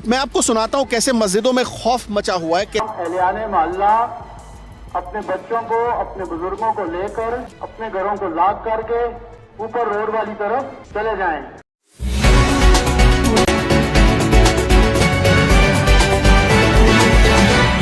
मैं आपको सुनाता हूँ कैसे मस्जिदों में खौफ मचा हुआ है कि एहलियान मोहल्ला अपने बच्चों को, अपने बुजुर्गों को लेकर अपने घरों को लॉक करके ऊपर रोड वाली तरफ चले जाएं।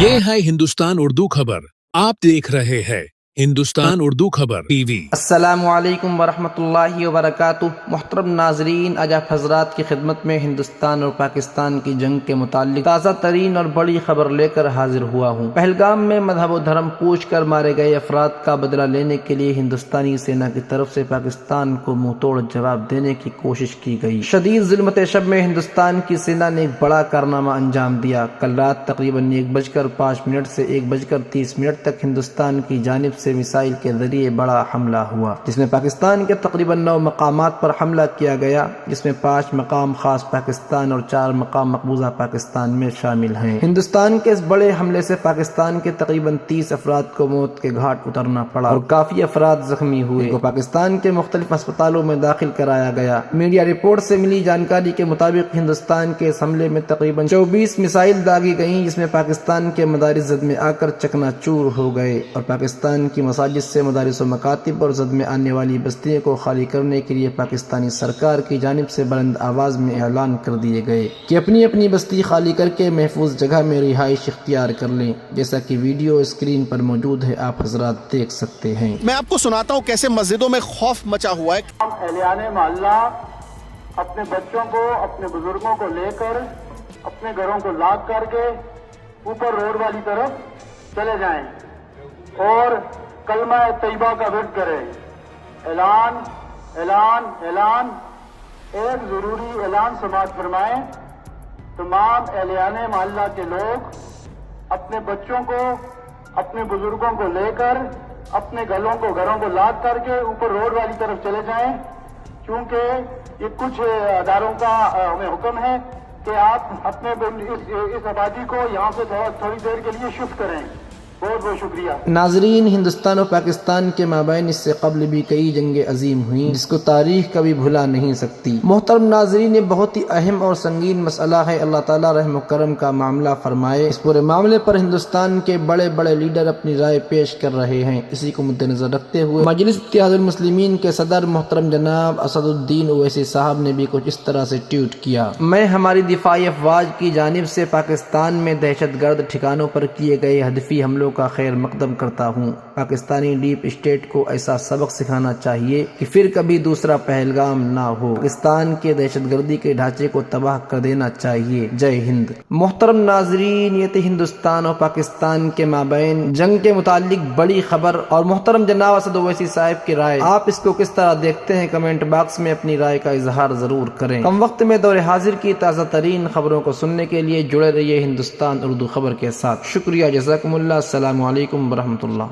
ये है हिंदुस्तान उर्दू खबर। आप देख रहे हैं हिंदुस्तान उर्दू खबर टीवी। अस्सलामु अलैकुम वरहमतुल्लाहि वबरकातुह। मुहतरम नाजरीन, आज आप हजरात की खिदमत में हिंदुस्तान और पाकिस्तान की जंग के मुतालिक ताज़ा तरीन और बड़ी खबर लेकर हाजिर हुआ हूँ। पहलगाम में मजहब व धर्म पूछ कर मारे गए अफराद का बदला लेने के लिए हिंदुस्तानी सेना की तरफ से पाकिस्तान को मुंह तोड़ जवाब देने की कोशिश की गई। शदीद ज़ुल्मत शब में हिंदुस्तान की सेना ने एक बड़ा कारनामा अंजाम दिया। कल रात तकरीबन 1:05 से 1:30 तक हिंदुस्तान की जानिब से मिसाइल के जरिए बड़ा हमला हुआ, जिसमें पाकिस्तान के तकरीबन 9 मकामात पर हमला किया गया, जिसमें 5 मकाम खास पाकिस्तान और 4 मकाम मकबूजा पाकिस्तान में शामिल हैं। हिंदुस्तान के इस बड़े हमले से पाकिस्तान के तकरीबन 30 अफराद को मौत के घाट उतरना पड़ा और काफी अफराद जख्मी हुए। पाकिस्तान के मुख्तलिफ अस्पतालों में दाखिल कराया गया। मीडिया रिपोर्ट से मिली जानकारी के मुताबिक हिंदुस्तान के इस हमले में तकरीबन 24 मिसाइल दागी गयी, जिसमें पाकिस्तान के मदारिस जद में आकर चकनाचूर हो गए और पाकिस्तान की मसाजिद से मदारिस व मकातिब और जद में आने वाली बस्तियों को खाली करने के लिए पाकिस्तानी सरकार की जानिब से बुलंद आवाज में ऐलान कर दिए गए कि अपनी अपनी बस्ती खाली करके महफूज जगह में रिहाइश इख्तियार कर लें। जैसा कि वीडियो स्क्रीन पर मौजूद है, आप हजरात देख सकते हैं। मैं आपको सुनाता हूँ कैसे मस्जिदों में खौफ मचा हुआ है। एहलियान मोहल्ला अपने बच्चों को, अपने बुजुर्गों को लेकर अपने घरों को लॉक करके ऊपर रोड वाली तरफ चले जाएं और कलमा तैयबा का विर्द करें। ऐलान ऐलान ऐलान एक जरूरी ऐलान समाअत फरमाएं। तमाम एहलियान मोहल्ला के लोग अपने बच्चों को, अपने बुजुर्गों को लेकर अपने घरों को लॉक करके ऊपर रोड वाली तरफ चले जाएं, क्योंकि ये कुछ अदारों का हमें हुक्म है कि आप अपने इस आबादी को यहाँ से थोड़ी देर के लिए शिफ्ट करें। बहुत बहुत शुक्रिया। नाजरीन, हिंदुस्तान और पाकिस्तान के माबैन इससे कबल भी कई जंगें अजीम हुई, जिसको तारीख कभी भुला नहीं सकती। मोहतरम नाजरीन, ये बहुत ही अहम और संगीन मसला है। अल्लाह ताला रहम करम का मामला फरमाए। इस पूरे मामले पर हिंदुस्तान के बड़े बड़े लीडर अपनी राय पेश कर रहे हैं। इसी को मद्देनजर रखते हुए मजलिस इत्तेहादुल मुस्लिमीन के सदर मोहतरम जनाब असदुद्दीन ओवैसी साहब ने भी कुछ इस तरह से ट्वीट किया। मैं हमारी दिफाई अफवाज की जानिब से पाकिस्तान में दहशत गर्द ठिकानों पर किए गए हदफी हमलों का खैर मकदम करता हूँ। पाकिस्तानी डीप स्टेट को ऐसा सबक सिखाना चाहिए कि फिर कभी दूसरा पहलगाम ना हो। पाकिस्तान के दहशतगर्दी के ढांचे को तबाह कर देना चाहिए। जय हिंद। मोहतरम नाजरीन, ये थी हिंदुस्तान और पाकिस्तान के माबैन जंग के मुतालिक बड़ी खबर और मोहतरम जनाब असद ओवैसी साहब की राय। आप इसको किस तरह देखते हैं? कमेंट बॉक्स में अपनी राय का इजहार जरूर करें। कम वक्त में दौरे हाजिर की ताज़ा तरीन खबरों को सुनने के लिए जुड़े रहिए हिंदुस्तान उर्दू खबर के साथ। शुक्रिया, जज़ाकुमुल्लाह। अस्सलामु अलैकुम वरहमतुल्लाह।